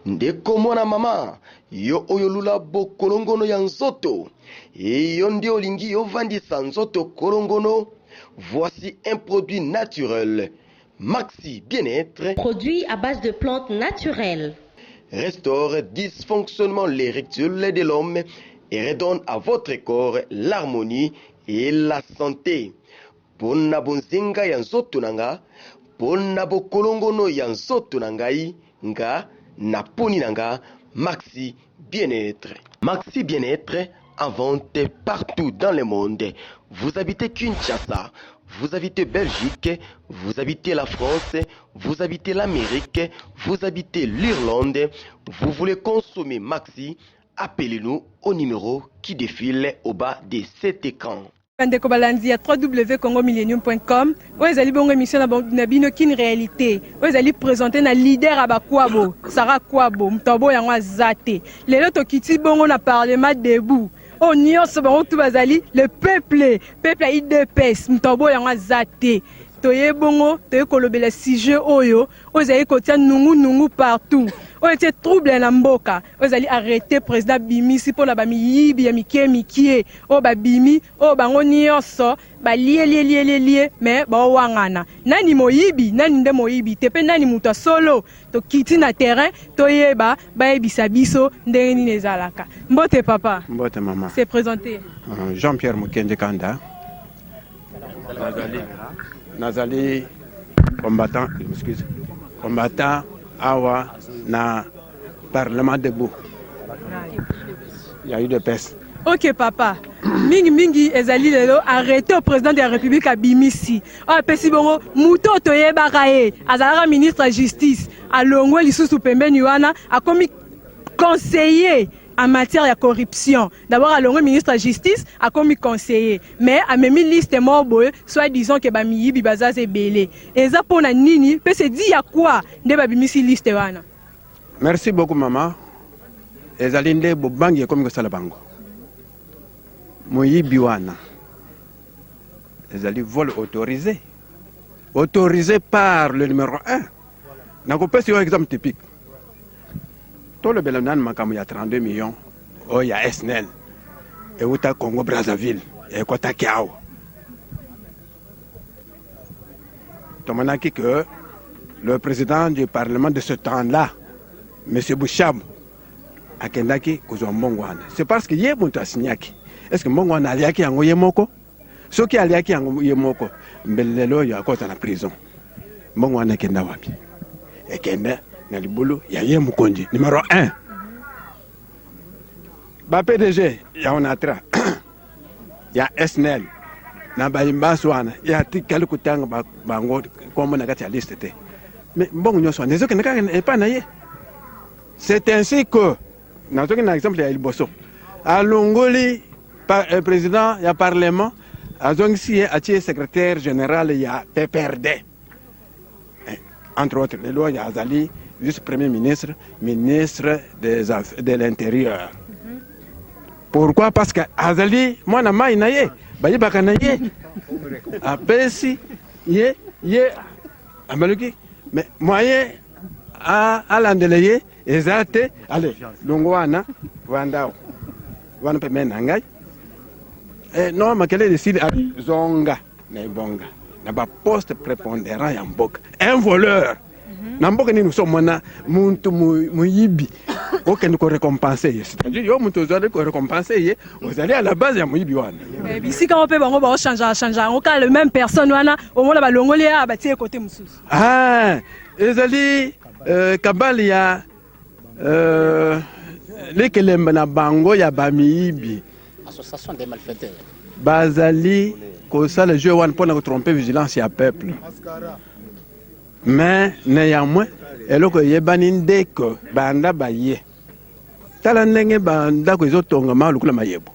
Ndeko mwana mama, yo oyo lula bo kolongono ya nzoto. Et yo nde olingi yo vandisa nzoto kolongono. Voici un produit naturel. Maxi Bien-être. Produit à base de plantes naturelles. Restaure dysfonctionnement l'érectile de l'homme et redonne à votre corps l'harmonie et la santé. Pona bonzinga ya nzoto nanga, pona bo kolongono ya nzoto nangai, nga na poni nanga, Maxi Bien-être. Maxi Bien-être en vente partout dans le monde. Vous habitez Kinshasa, vous habitez Belgique, vous habitez la France, vous habitez l'Amérique, vous habitez l'Irlande, vous voulez consommer Maxi, appelez-nous au numéro qui défile au bas de cet écran. Ndeko balandi ya www.congomillennium.com oezali bongo émission na bino kin réalité oezali présenter na leader abakwabo Sarah Kwabo mtobo yango azate lelo tokiti bongo na parlement debout o nyonso bango tu bazali le peuple a IDPS mtobo yango azate toye bongo toye kolobela sujet oyo ozali kotia nungu partout oyo tie trouble na mboka ozali arrêter président bimisi pona ba miyibi ya mikie o ba bimi o bango nyonso ba lie mais ba wangana nani moyibi nani nde moyibi tepe nani muto solo to kiti na terrain toyeba ba ebisa biso ndenge nini ezalaka mbote papa mbote mama c'est présenté Jean-Pierre Mukende Kanda Nazali combattant awa na parlement debout. Il y a eu des pestes. Ok papa. Mingi ezali lelo arrêté au président de la République à Bimisi. Ah pesi bongo muto toyeba kae azala ministre de justice alongwe lisusu pembeni wana akomi conseiller en matière de corruption. D'abord, le ministre de la Justice a commis conseiller. Mais à même liste morbo, soit disons que Bamiyi Bibaza c'est belé. Et ça pour nini, peut se dire à quoi de Babimisi liste wana. Merci beaucoup maman. Ezalinde bobangi comme que ça la bango. Moyi biwana. Ezali vol autorisé. Autorisé par le numéro 1. N'a pas sur un exemple typique. Tout le Bélanan Makamu, il y a 32 millions. Oh, il y a SNL. Et où t'as Congo Brazzaville. Et quoi t'as Kiao. Tomanaki que le président du Parlement de ce temps-là, M. Boucham, a Kendaki Kouzombongwan. C'est parce qu'il y a mon tassignaki. Est-ce que Mbongwan a liaki en Oyemoko? Ce qui a liaki en Oyemoko, Mbelelo, il y a quoi dans la prison. Mbongwan a Kenda Wapi. Et Kenda. Nalibulu ya ye mukonji numéro 1. Ba PDG ya onatra. Ya SNL na bayimba swana ya tikali kutanga bango comme na kati ya liste te. Mais mbongo nyoso nezo ke naka epa na ye. C'est ainsi que na toki na exemple ya Liboso. Alongoli président ya parlement azongisi atie secrétaire général ya PPRD. Entre autres les lois ya Azali vice-premier ministre, ministre de l'Intérieur. Pourquoi? Parce que Azali, moi, na mai na ye, bayi baka na ye, apesi ye, amaluki, mais moyen à l'andeleye, ezate, allez, longwana, wandao, wana peme nangai, non, ma kele décide à zonga, na bonga, na ba poste prépondérant yambok, un voleur. Namboka ni nous sommes na muntu muyibi aucun ko récompenser c'est-à-dire yo muntu zo ko récompenser vous allez à la base ya muyibi wana ici quand on peut bango ba changer on ka le même personne wana au moins ba longoli ya ba tie côté mususu ezali kabali ya lekelemba na bango ya bamiyibi association des malfaiteurs bazali ko ça le jeu wana pour na tromper vigilance ya peuple. Mais néanmoins, eloko yebani ndeko banda baye. Tala ndenge banda ko ezotonga ma lukula mayebo.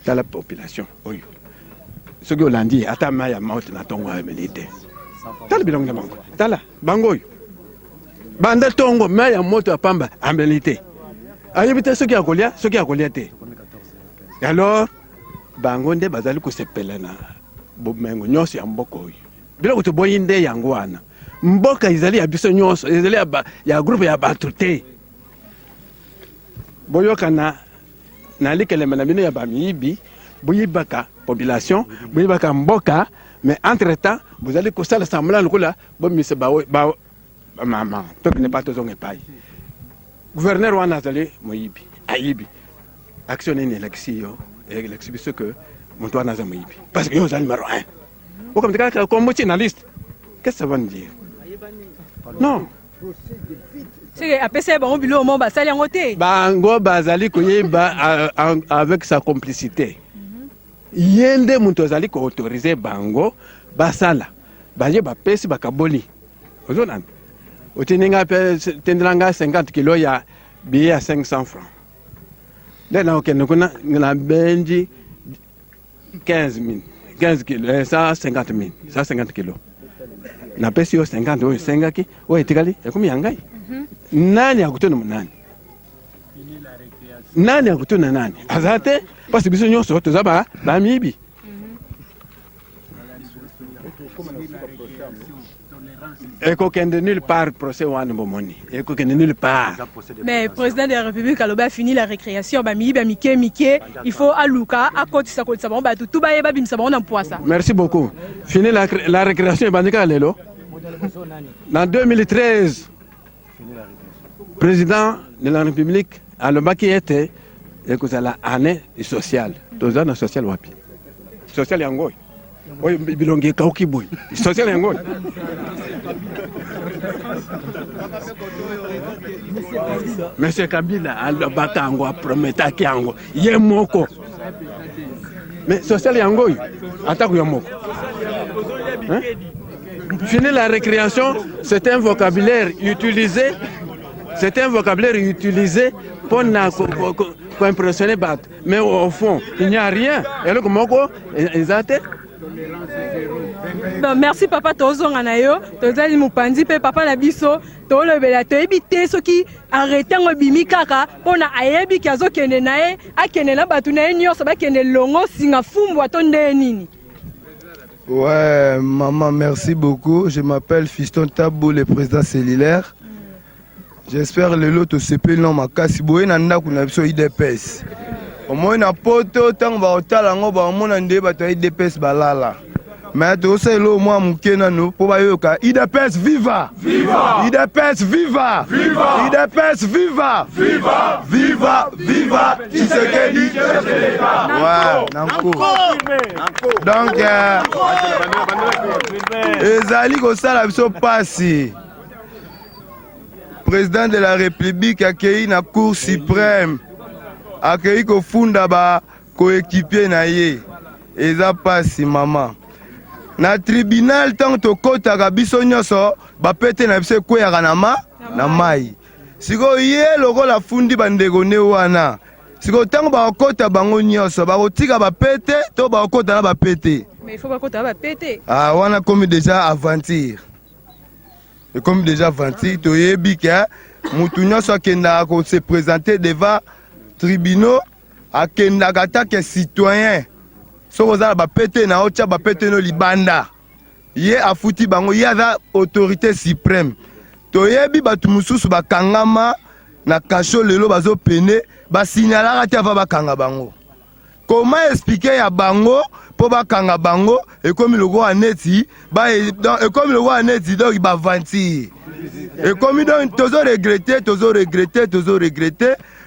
Tala population oyo. Soki olandi ata ma ya mauti na tongo ya milite. Tala bilongo na bango. Tala bango oyo. Banda tongo ma ya moto apamba ambelite. Ayebite soki akolia te. Alors bango nde bazali ko sepelana bomengo nyosi ya mboko oyo. Bila kutuboyinde yangu wana mboka izali ya biso nyonso ezali ya groupe ya bato te boyokana na likelema na bino ya bamiyibi boyibaka population boyibaka mboka mais entre temps vous allez kosala semblant lokola bomisa mama tokende pa tozonga epai gouverneur wana azali moyibi ayibi action nini elakisi yo elakisi biso ke moto wana aza moyibi parce que yo ozali numéro 1 okamtika kombochi na liste qu'est-ce que ça va nous dire non c'est apesa bango bilo mo basali yango te bango bazali koyeba avec sa complicité yende moto azali ko autoriser bango basala baje bapesi bakaboli ozonana otinenga pe tendelanga 50 kilo ya billet à 500 francs là na okende kuna na benji 15 kilos 150 kilos na pesi yo 50 oyo sengaki oyo etikali ekumi yangai nani akutuna munani nani akutuna nani azate parce que biso nyonso toza ba mibi ekokende nulle part procès wana bomoni ekokende nulle part mais président de la République aloba fini la récréation ba mibi ba mike il faut aluka akotisa bango ba tout ba yeba bimisa bango na poisa. Merci beaucoup. Fini la récréation bandika lelo en 2013 président de la République aloba qui était ekozala année sociale tozana social wapi social yango oyo bilongi kauki boy social yango Monsieur Kabila alobaka yango aprometaki yango ye moko mais social yango atako ya moko fini la récréation c'est un vocabulaire utilisé pour impressionner Bat. Mais au fond, il n'y a rien. Et le Moko, merci papa tozonga na yo tozali mupandi pe papa na biso tolobela toyebite soki arrêter ngobimi kaka pona ayebi kazo kende nae akende na batu na nyonso bakende longo singa fumbwa to ndenini. Ouais, maman, merci beaucoup. Je m'appelle Fiston Tabou, le président cellulaire. J'espère le lot se peut non ma kasi boye na ndako na biso IDPS. Au moins na poto tant ba otala ngo ba mona nde ba to IDPS balala. Mais to se lo moi mukena no po ba yoka IDPS viva! Viva! IDPS viva! Viva! IDPS viva! Viva! Viva! Viva! Tshisekedi! Ouais, nanko. Donc ezali ko sala biso pasi. Président de la République accueilli na Cour suprême accueilli ko funda ba coéquipier na ye eza pasi maman na tribunal tant to kota ka biso nyoso ba pete na biso kweyaka na mai siko ye lokola fundi bandeko ne wana siko tant ba kota bango nyoso ba kotika ba pete to ba kota na ba pete mais il faut ba kota ba pete ah wana comme déjà aventure. Et comme déjà vanti, tu es bien, Moutounia soit se présenter devant tribunaux, à Kendagata qui est citoyen. So vous avez pété na ocha ba pété no libanda. Yé a fouti bango yé a autorité suprême. To yebi ba tumususu ba kangama na kacho lelo bazo pene ba signala ati ava ba kanga bango. Comment expliquer ya bango pour ba kanga bango et comme le roi neti ba et comme le roi neti donc il va vantir. Et comme donc toujours regretter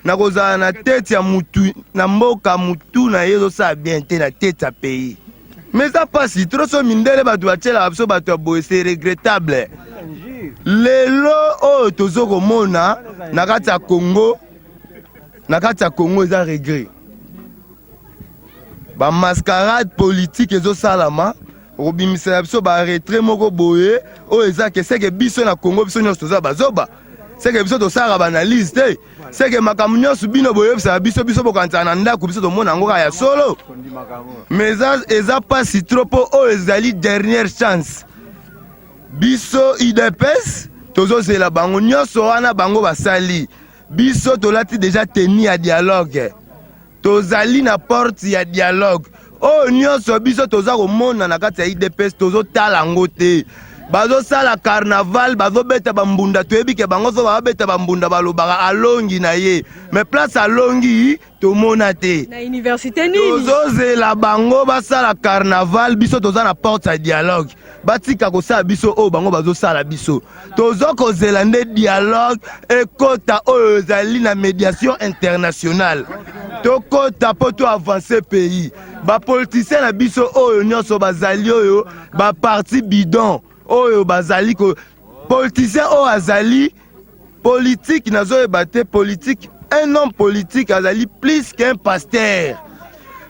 na koza na tête ya mutu na mboka mutu na yezo sa bien te na tête ya pays. Mais ça passe trop so mindele ba doit tela abso ba to boy c'est regrettable. Lelo o tozo ko mona na kati ya Congo za regret. Ba mascarade politique ezo salama robimisa biso ba retrait moko boye o eza ke c'est que biso na Congo biso nyonso za bazoba c'est que biso to sala ba analyse te c'est que makamu nyonso bino boye biso bokanta na ndako biso to mona ngo ya solo mais eza pas si trop o ezali dernière chance biso IDPS tozo zela bango nyonso wana bango basali biso to lati déjà tenu à dialogue tozali na porte ya dialogue oh nyonso biso toza komona na kati ya IDPS tozo tala ngo te bazo sala carnaval bazo beta bambunda toyebi ke bango so ba beta bambunda balobaka alongi na ye mais place alongi tomona te na université nini tozozela bango basala carnaval biso toza na porte ya dialogue batika kosala biso oyo bango bazosala biso tozokozela nde dialogue ekota oyo ezali na médiation internationale tokota po to avancer pays bapoliticien na biso oyo nyonso bazali oyo baparti bidon oyo bazali ko politicien oyo azali politique nazoyeba te politique un homme politique azali plus qu'un pasteur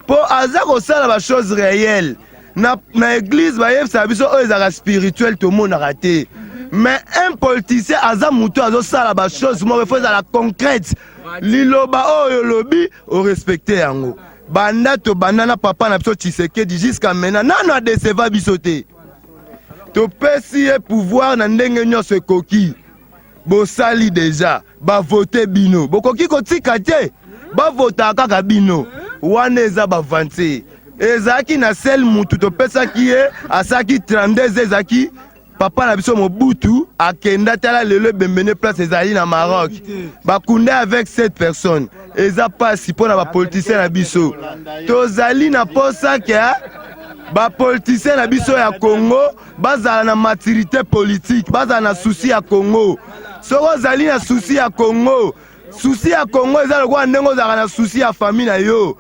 po aza kosala bachose réelle na église bayebisa biso oyo ezalaka spirituel tomonaka te mais un politicien aza mutu azosala bachose moko efo ezala concrète liloba oyo lobi orespecte yango banda to banda na papa na biso Tshisekedi jusqu'à maintenant nano adeseva biso te topesi ye pouvoir na ndenge nyonso ekoki bosali deja bavote bino bokoki kotika te bavota kaka bino wana eza bavanti ezalaki na sel mutu topesaki ye asaki 32 ezalaki papa na biso Mobutu akenda tala lelo bembene place ezali na Maroc bakunde avec 7 personnes eza pasi mpona bapoliticien na biso tozali na posa ke bapoliticien na biso ya Congo bazala na maturité politique bazala na souci ya Congo soko ozali na souci ya Congo souci ya Congo eza lokola ndenge ozalaka na souci ya famille na yo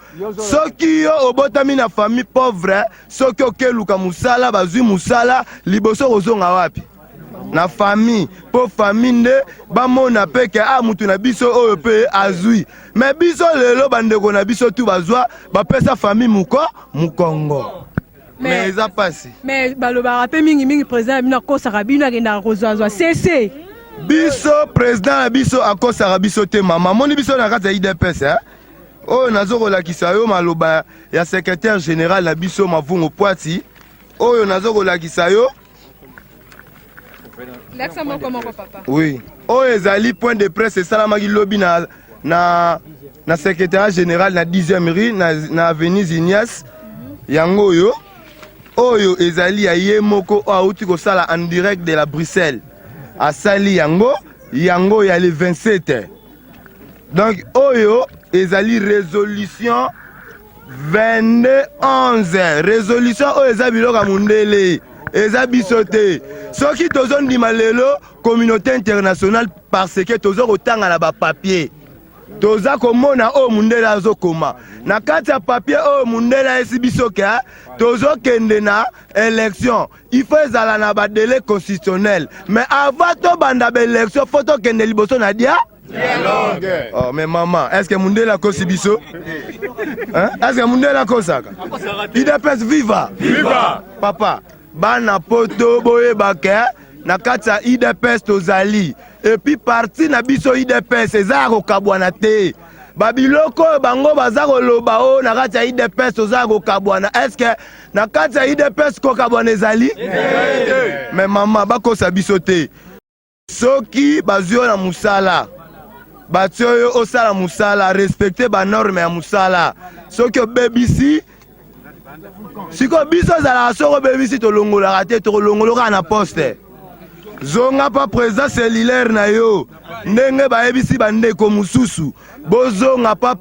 soki yo obotami na famille pauvre soki okeluka musala bazwi musala liboso kozonga wapi na famille po famille nde bamona peke mutu na biso oyo pe azwi mais biso lelo bandeko na biso tu bazwa bapesa famille mukongo mais eza pasi mais balobaka pe mingi président bino akosaka bino akendaka kozwazwa cc biso président na biso akosaka biso te mama moni biso na kati ya IDPS oyo nazokolakisa yo maloba ya secrétaire général na biso Mavungo Poati oyo nazokolakisa yo oui oyo ezali point de presse esalamaki lobi na secrétaire général na 10e rue na avenue Zinias yango oyo ezali ya ye moko auti kosala en direct de la Bruxelles asali yango ya le 27 donc oyo ezali résolution 2211 résolution oyo eza biloko mundele eza biso te soki tozondima lelo communauté internationale parce que tozo kotanga na bapapier toza komona oyo mundele azokoma na kati ya papier oyo mundele esi biso ke tozokende na élection il faut ezala na badélai constitutionnel mais avant tobanda baélection faut tokende liboso na dialogue. Oh mais maman, est-ce que mundele akosi biso? Est-ce que mundele akosaka? IDPS viva! Viva! Papa, bana poto boyebake na kati ya IDPS tozali et puis parti na biso IDPS eza kokabwana te babiloko bango baza koloba o na kati ya IDPS toza kokabwana est-ce que na kati ya IDPS kokabwana ezali mais mama bakosa biso te soki bazio na musala batio yo osala musala respecter ba norme ya musala soki obebisi siko biso zala soko bebisi tolongolaka te tolongoloka na poste zonga pa président cellulaire na yo ndenge bayebisi bandeko mususu bozonga pa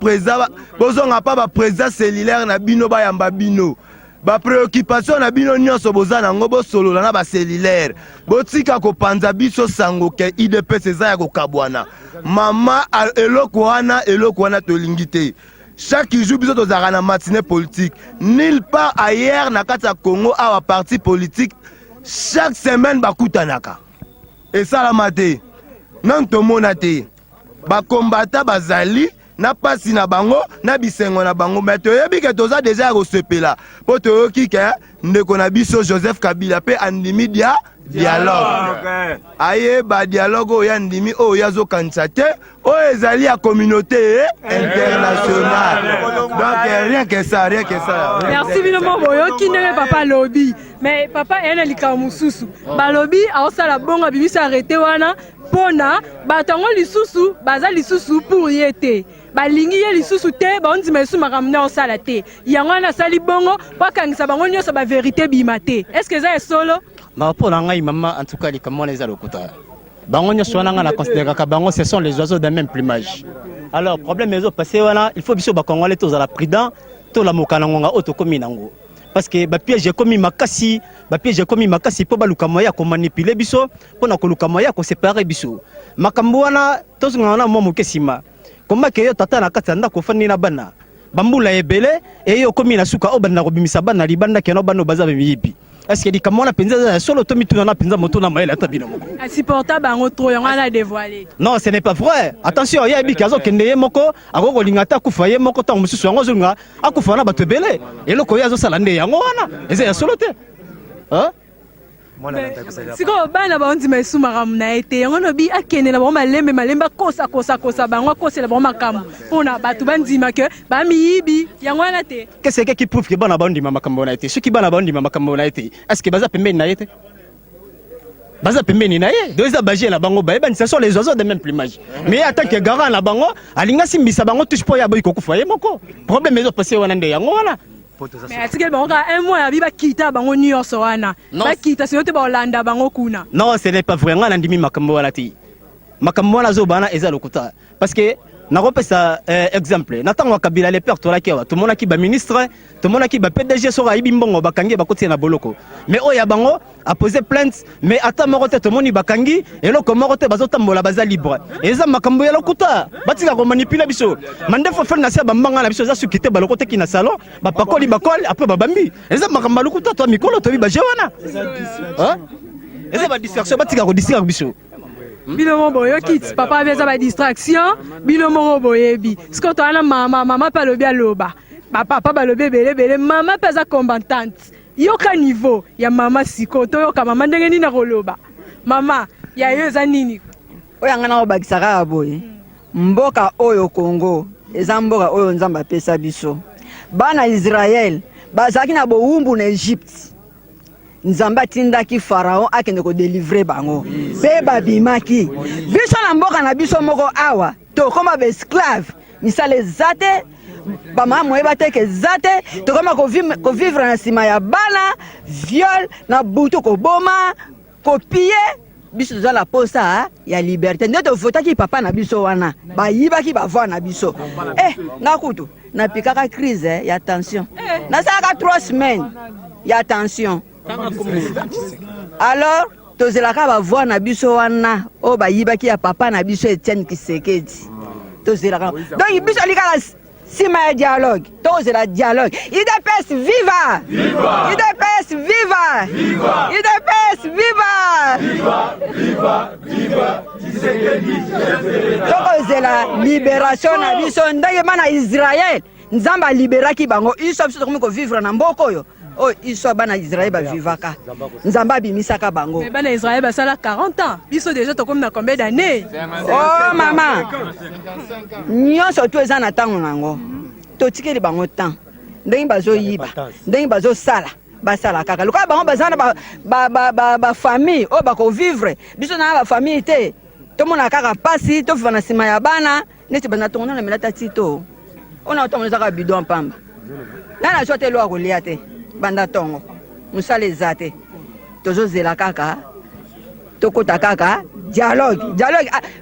ba président cellulaire na bino bayamba bino ba préoccupation na bino nyonso boza nango bosolola na ba cellulaire botika kopanza biso sango ke IDPS eza ya kokabwana mama eloko wana tolingi te chaque jour biso tozalaka na matinée politique nulle part ailleurs na kati ya Congo awa parti politique chaque semaine bakutanaka esalama te nan tomona te bakombata bazali na pasi na bango na bisengo na bango mais toyebi ke toza deja ya kosepela po toyoki ke ndeko na biso Joseph Kabila pe andimi dialogue ayeba dialogue oyo andimi oyo azokanisa te oyo ezali ya communauté internationale donc rien que ça merci bino boyoki ndenge papa lobi mais papa ena lika mususu balobi aosala bongo bibiso arrêté wana pona batango lisusu baza lisusu pour yete balingi ye lisusu te baondima lisusu makambo na osala te yango wana asali bongo po akangisa bango nyonso ba vérité bima te est ce que eza esolo Ma pour ngai maman en tout cas les comment les alokota. Bango nyo swana nga na considérer ka bango ce sont les oiseaux d'un même plumage. Alors problème les autres passé voilà, il faut biso ba congolais tous à la prudent, to la mokana ngonga auto komi nango. Parce que ba piège komi makasi, po ba luka moya ko manipuler biso, po na ko luka moya ko séparer biso. Makambo wana to ngana mo mokesima. Komba ke yo tata na katanda ko fani na bana. Bambula ebele et yo komi na suka o bana ko bimisa bana libanda keno bano baza be miyibi. Est-ce que dit comment la penza solo to mituna na penza moto na maela tabino moko. Insupportable bango trop yango ala dévoiler. Non, ce n'est pas vrai. Attention, ya bi kazo kende moko akoko lingata kufa moko ta mususu yango zunga akufa na bato ebele. Et loko ya zo sala nde yango wana. Eza ya solo te. Hein? Siko bana ba onzi mai sumaka muna ete yango no bi akene na ba malembe kosa bango kosa la ba makambo pona batu bandima ke ba miyibi yango na te. Qu'est-ce qui prouve que bana ba ndima makambo na ete? Ce qui bana ba ndima makambo na ete. Est-ce que baza pembeni na ete? Baza pembeni na ye. Deux abagé na bango ba ce sont les oiseaux de même plumage. Mais en tant que garant na bango, alinga simbisa bango touche po ya boy ko kufa ye moko. Problème ezo passer wana nde yango wana. Mais est-ce que bango un mois abi ba kita bango New York wana. Ba kita c'est ba Hollande bango kuna. Non, ce n'est pas vrai. Nga ndimi makambo wana ti. Makambo wana zo bana eza lokuta. Parce que na repesa exemple. Natango Kabila le père tola kewa. Tout mona ki ba ministre, tout mona ki ba PDG so ra ibimbongo bakangi bakoti na boloko. Mais oya bango a posé plainte, mais ata morote to moni bakangi et loko morote bazotambola baza libre. Eza makambo ya lokuta. Batika ko manipuler biso. Mande fo fa na sia bambanga na biso za sukite balokote ki na salon, ba pakoli bakol après babambi. Eza makambo lokuta to mikolo to bi ba jewana. Hein? Eza ba distraction batika ko distraction biso. Bilomo boyo kit papa aveza ba distraction bilomo boyebi siko to ana mama pa lobi aloba ba papa ba lobi belebele mama pesa combattante yoka niveau ya mama siko to yoka mama ndenge nini na koloba mama ya yo za nini oya ngana obakisaka boye mboka oyo Congo eza mboka oyo nzamba pesa biso bana Israël bazaki na bowumbu na Egypte Nzamba tindaki Pharaon akende ko délivrer bango. Pe babimaki. Biso na mboka na biso moko awa. To koma be esclave. Misale zate. Ba mama moyeba te ke zate. To koma ko vivre na sima ya bana. Viol na butu ko boma. Ko piller. Biso za la posa ya liberté. Ndeto votaki papa na biso wana. Ba yibaki ba voix na biso. Na kutu. Na pikaka crise ya tension. Na saka 3 semaines. Ya tension. Alors, tozelaka ba voix na biso wana o ba yibaki ya papa na biso Etienne Kisekedi. Tozelaka. Donc biso likala sima ya dialogue. Tozela dialogue. IDPS viva! Viva! IDPS viva! Viva! IDPS viva! Viva! Viva! Viva! Kisekedi. Tozela libération na biso ndenge mana Israël. Nzamba liberaki bango iso biso ko vivre na mboko yo. Oh, ils sont bana Israël ba vivaka. Nzamba bimisaka bango. Mais bana Israël ba sala 40 ans. Ils sont déjà comme na combien d'années? Oh maman. Nyonso to eza na tango nango. To tikeli bango temps. Ndenge bazo yiba. Ndenge bazo sala. Ba sala kaka. Luka bango bazana ba famille o ba ko vivre. Biso na ba famille te. To mona kaka pasi to fana sima ya bana. Neti bana tongona na melata tito. Ona to mona ka bidon pamba. Nana sote lo akolia te. Banda tongo musale zate tozo zela kaka tokota kaka dialogue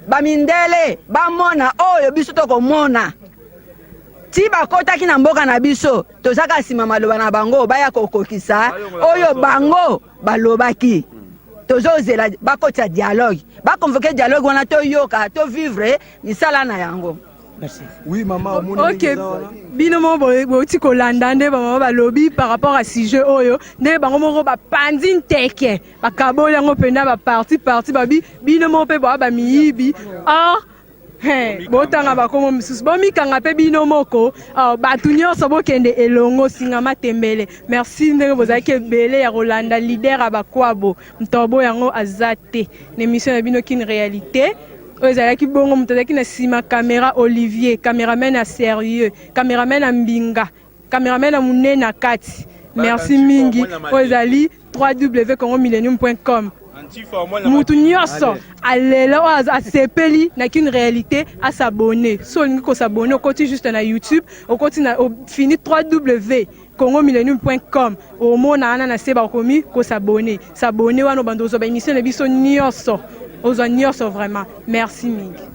bamindele bamona oyo biso toko mona ti bakota ki na mboka na biso tozaka sima maloba na bango baya kokokisa oyo bango balobaki tozo zela bakota dialogue ba convoquer dialogue wana to yoka to vivre misala na yango. Merci. Oui, maman. Ok. Binomo boti kolanda nde ba ba lobby par rapport à sujet oyo nde bango moko ba panzi nteke ba kabola ngo penda ba parti ba binomo pe ba miyibi botanga ba komo misusu bo mikanga pe binomo ko batu nyonso bokende elongo singa matembele. Merci ndenge bozaki ebele ya Rolanda leader abakwabo mtobo yango azate l'émission ya bino kin réalité. Ozalaki bongo mutazaki na sima caméra Olivier, caméraman à sérieux, caméraman à mbinga, caméraman à munena kati. Merci mingi. Ozali www.congomillennium.com. mutu nyonso alela oyo asepeli na qu'une réalité à s'abonner so olingi kosabone okoti juste na YouTube okoti na fini www.congomillennium.com omona ana na se bakomi kosabone s'abonner wana bando ozwa ba émission na biso nyonso ozwa nyonso vraiment merci mingi.